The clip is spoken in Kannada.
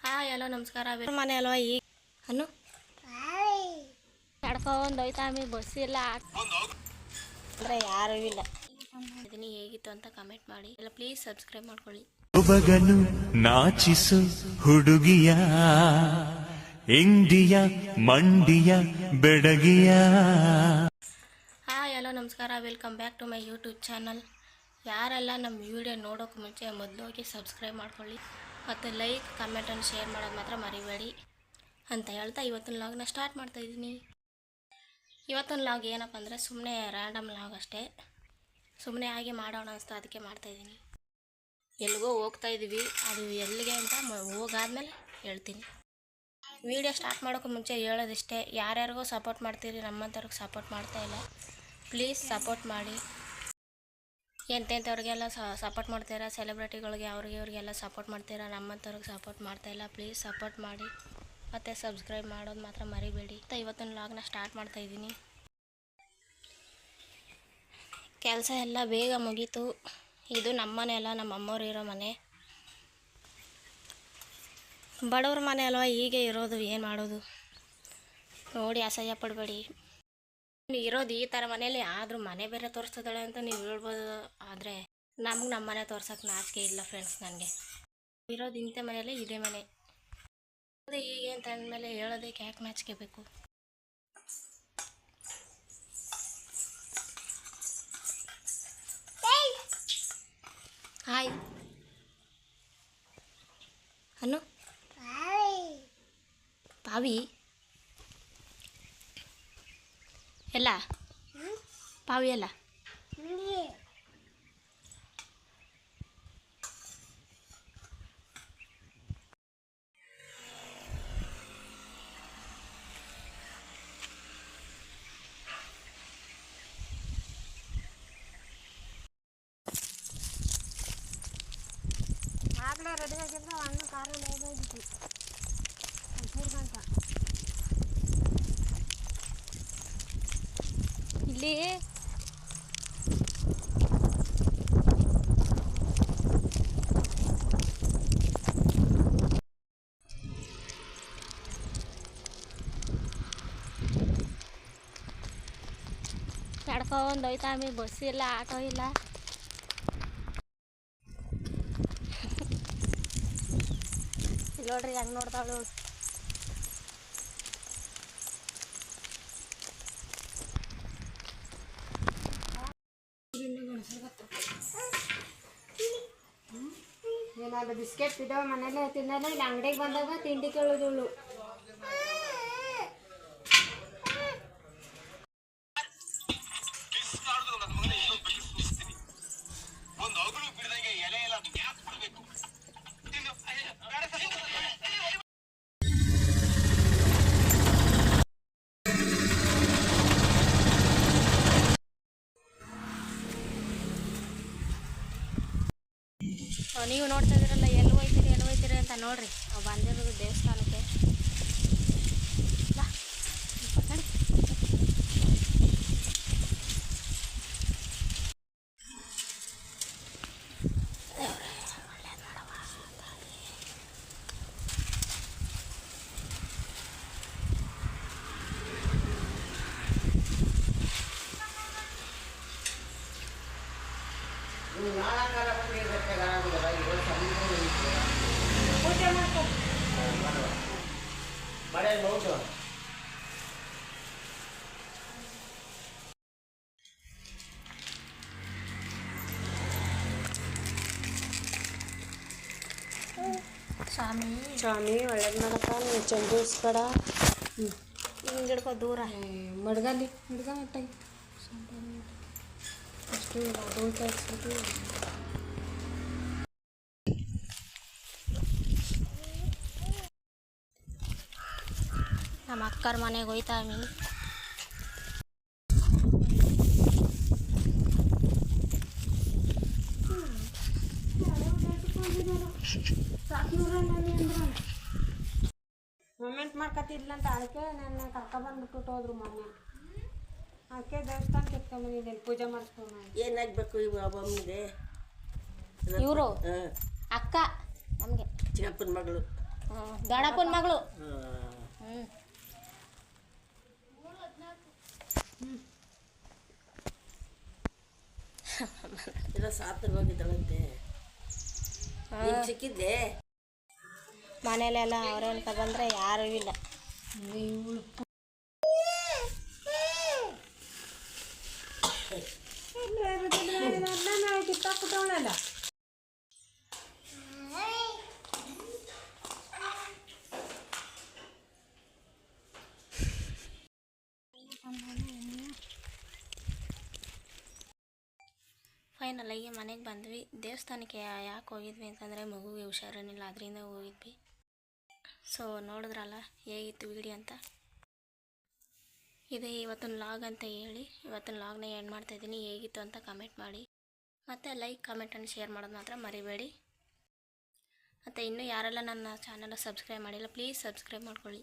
ಹಾಯ್ ಹಲೋ ನಮಸ್ಕಾರ. ಮನೆ ಅಲ್ವಾ ಈಗ ಅನ್ನು ನಡ್ಕೊಂಡು ಹೋಯ್ತಾ ಬಸ್ ಇಲ್ಲ ಅಂದರೆ ಯಾರೂ ಇಲ್ಲ. ಇದನ್ನು ಹೇಗಿತ್ತು ಅಂತ ಕಮೆಂಟ್ ಮಾಡಿ. ಎಲ್ಲ ಪ್ಲೀಸ್ ಸಬ್ಸ್ಕ್ರೈಬ್ ಮಾಡ್ಕೊಳ್ಳಿ. ಒಬಗನು ನಾಚಿಸು ಹುಡುಗಿಯ ಇಂಡಿಯ ಮಂಡಿಯ ಬೆಡಗಿಯ. ಹಾಯ್ ಹಲೋ ನಮಸ್ಕಾರ. Welcome back to my YouTube channel. ಯಾರೆಲ್ಲ ನಮ್ಮ ವಿಡಿಯೋ ನೋಡೋಕೆ ಮುಂಚೆ ಮೊದಲು ಹೋಗಿ ಸಬ್ಸ್ಕ್ರೈಬ್ ಮಾಡ್ಕೊಳ್ಳಿ ಮತ್ತು ಲೈಕ್ ಕಮೆಂಟನ್ನು ಶೇರ್ ಮಾಡೋದು ಮಾತ್ರ ಮರಿಬೇಡಿ ಅಂತ ಹೇಳ್ತಾ ಇವತ್ತಿನ ಲಾಗ್ನ ಸ್ಟಾರ್ಟ್ ಮಾಡ್ತಾಯಿದ್ದೀನಿ. ಇವತ್ತಿನ ಲಾಗ್ ಏನಪ್ಪ ಅಂದರೆ ಸುಮ್ಮನೆ ರ್ಯಾಂಡಮ್ ಲಾಗ್ ಅಷ್ಟೇ. ಸುಮ್ಮನೆ ಆಗಿ ಮಾಡೋಣ ಅನಿಸ್ತಾ ಅದಕ್ಕೆ ಮಾಡ್ತಾಯಿದ್ದೀನಿ. ಎಲ್ಲಿಗೋ ಹೋಗ್ತಾಯಿದ್ದೀವಿ, ಅದು ಎಲ್ಲಿಗೆ ಅಂತ ಹೋಗಾದ್ಮೇಲೆ ಹೇಳ್ತೀನಿ. ವಿಡಿಯೋ ಸ್ಟಾರ್ಟ್ ಮಾಡೋಕ್ಕೆ ಮುಂಚೆ ಹೇಳೋದಿಷ್ಟೇ, ಯಾರ್ಯಾರಿಗೋ ಸಪೋರ್ಟ್ ಮಾಡ್ತೀರಿ, ನಮ್ಮಂಥವ್ರಿಗೆ ಸಪೋರ್ಟ್ ಮಾಡ್ತಾಯಿಲ್ಲ. ಪ್ಲೀಸ್ ಸಪೋರ್ಟ್ ಮಾಡಿ. ಎಂತೆಂಥವ್ರಿಗೆಲ್ಲ ಸಪೋರ್ಟ್ ಮಾಡ್ತೀರಾ, ಸೆಲೆಬ್ರಿಟಿಗಳಿಗೆ ಅವ್ರಿಗೆ ಇವ್ರಿಗೆಲ್ಲ ಸಪೋರ್ಟ್ ಮಾಡ್ತೀರಾ, ನಮ್ಮಂಥವ್ರಿಗೆ ಸಪೋರ್ಟ್ ಮಾಡ್ತಾಯಿಲ್ಲ. ಪ್ಲೀಸ್ ಸಪೋರ್ಟ್ ಮಾಡಿ ಮತ್ತು ಸಬ್ಸ್ಕ್ರೈಬ್ ಮಾಡೋದು ಮಾತ್ರ ಮರಿಬೇಡಿ. ಇವತ್ತಿನ ಲಾಗ್ನ ಸ್ಟಾರ್ಟ್ ಮಾಡ್ತಾಯಿದ್ದೀನಿ. ಕೆಲಸ ಎಲ್ಲ ಬೇಗ ಮುಗೀತು. ಇದು ನಮ್ಮ ಮನೆ ಅಲ್ಲ, ನಮ್ಮ ಅಮ್ಮವ್ರು ಇರೋ ಮನೆ. ಬಡವ್ರ ಮನೆ ಅಲ್ವಾ, ಹೀಗೆ ಇರೋದು, ಏನು ಮಾಡೋದು. ನೋಡಿ ಅಸಹ್ಯ ಪಡಬೇಡಿ. ಇರೋದು ಈ ಥರ ಮನೇಲಿ, ಆದರೂ ಮನೆ ಬೇರೆ ತೋರಿಸ್ತಿದ್ದಾಳೆ ಅಂತ ನೀವು ಹೇಳ್ಬೋದು. ಆದರೆ ನಮ್ಗೆ ನಮ್ಮ ಮನೆ ತೋರ್ಸೋಕ್ಕೆ ನಾಚಿಕೆ ಇಲ್ಲ ಫ್ರೆಂಡ್ಸ್. ನನಗೆ ಇರೋದು ಇಂಥ ಮನೆಯಲ್ಲೇ ಇದೇ ಮನೆ. ಅದೇ ಹೀಗೆ ಅಂತ ಅಂದಮೇಲೆ ಹೇಳೋದಕ್ಕೆ ಯಾಕೆ ನಾಚಿಕೆ ಬೇಕು. ಹಾಯ್ ಅನ್ನು ಪಾವಿ ಎಲ್ಲ ಪಾವಿ ಎಲ್ಲ ಆಗಲೇ ರೆಡಿ ಆಗಿದ್ರೆ ಅಣ್ಣ ಕಾರಲ್ಲಿ ಹೋಗೋದಿತ್ತು ಗಂಟ. ಇಲ್ಲಿ ನಡ್ಕೊಂಡು ಹೋಯ್ತಾ ಬಸ್ ಇಲ್ಲ, ಆಟೋ ಇಲ್ಲ. ನೋಡ್ರಿ ಹೆಂಗೆ ನೋಡ್ತಾಳು. ಏನಾದ್ರು ಬಿಸ್ಕೆಟ್ ಇದಾವ ಮನೇಲೆ ತಿನ್ನಲ್ಲ, ಇಲ್ಲ ಅಂಗಡಿಗೆ ಬಂದಾಗ ತಿಂಡಿ ಕೇಳೋದಳು. ನೀವು ನೋಡ್ತಾ ಇದ್ದೀರಲ್ಲ, ಎಲ್ಲಿ ಹೋಯ್ತೀರಿ ಅಂತ ನೋಡ್ರಿ. ನಾವು ಬಂದಿರೋದು ದೇವಸ್ಥಾನಕ್ಕೆ. ಸ್ವಾಮಿ ಒಳ್ಳೇದು ಮಾಡಪ್ಪ, ನೀವು ಚೆಂಡು ಇಸ್ಬೇಡ. ಹಿಂಗೆ ಹಿಡ್ಕೋ ದೂರ ಮಡ್ಗಲ್ಲಿ ಮಟ್ಟಾಗಿ ಅಷ್ಟು ಅದೊಂದು ತರಿಸ್ಬಿಟ್ಟು ನಮ್ಮ ಅಕ್ಕರ ಮನೆಗೆ ಹೋಯ್ತಾಮಿ. ಮೊಮೆಂಟ್ ಮಾಡ್ಕೊತಿದ್ಲ ಅಂತ ಅದಕ್ಕೆ ನನ್ನ ಕರ್ಕ ಬಂದ್ಬಿಟ್ಟು ಹೋದ್ರು ಮೊನ್ನೆ. ಅದಕ್ಕೆ ದೇವಸ್ಥಾನಕ್ಕೆ ಎತ್ಕೊಂಡ್ಬಂದಿದ್ದೇನೆ, ಪೂಜೆ ಮಾಡಿಸ್ಕೊಂಡು. ಏನಾಗಬೇಕು ಇವಾಗ ಇವರು ಅಕ್ಕ ನಮಗೆ ಚಿಕ್ಕಪ್ಪನ ಮಗಳು. ದೊಡ್ಡಪ್ಪನ ಮಗಳು ಹ್ಞೂ ಇಲ್ಲ ಸಾತ್ರ ಹೋಗಿದ್ದಳಂತೆ ಸಿಕ್ಕಿದ್ದೆ ಮನೇಲೆಲ್ಲ ಅವ್ರೇನ್ಕ ಬಂದರೆ ಯಾರೂ ಇಲ್ಲ. ಕಿತ್ತಾಕ್ಬಿಟ್ಟವಳಲ್ಲ. ಫೈನಲ್ ಆಗಿ ಮನೆಗೆ ಬಂದ್ವಿ. ದೇವಸ್ಥಾನಕ್ಕೆ ಯಾಕೆ ಹೋಗಿದ್ವಿ ಅಂತಂದರೆ ಮಗುವಿಗೆ ಹುಷಾರೇನಿಲ್ಲ, ಅದರಿಂದ ಹೋಗಿದ್ವಿ. ಸೊ ನೋಡಿದ್ರಲ್ಲ ಹೇಗಿತ್ತು ವಿಡಿಯೋ ಅಂತ. ಇದೇ ಇವತ್ತಿನ ಲಾಗ್ ಅಂತ ಹೇಳಿ ಇವತ್ತಿನ ಲಾಗ್ನ ಎಂಡ್ ಮಾಡ್ತಾಯಿದ್ದೀನಿ. ಹೇಗಿತ್ತು ಅಂತ ಕಮೆಂಟ್ ಮಾಡಿ, ಮತ್ತು ಲೈಕ್ ಕಮೆಂಟನ್ನು ಶೇರ್ ಮಾಡೋದು ಮಾತ್ರ ಮರಿಬೇಡಿ. ಮತ್ತು ಇನ್ನೂ ಯಾರೆಲ್ಲ ನನ್ನ ಚಾನಲ್ ಸಬ್ಸ್ಕ್ರೈಬ್ ಮಾಡಿಲ್ಲ ಪ್ಲೀಸ್ ಸಬ್ಸ್ಕ್ರೈಬ್ ಮಾಡ್ಕೊಳ್ಳಿ.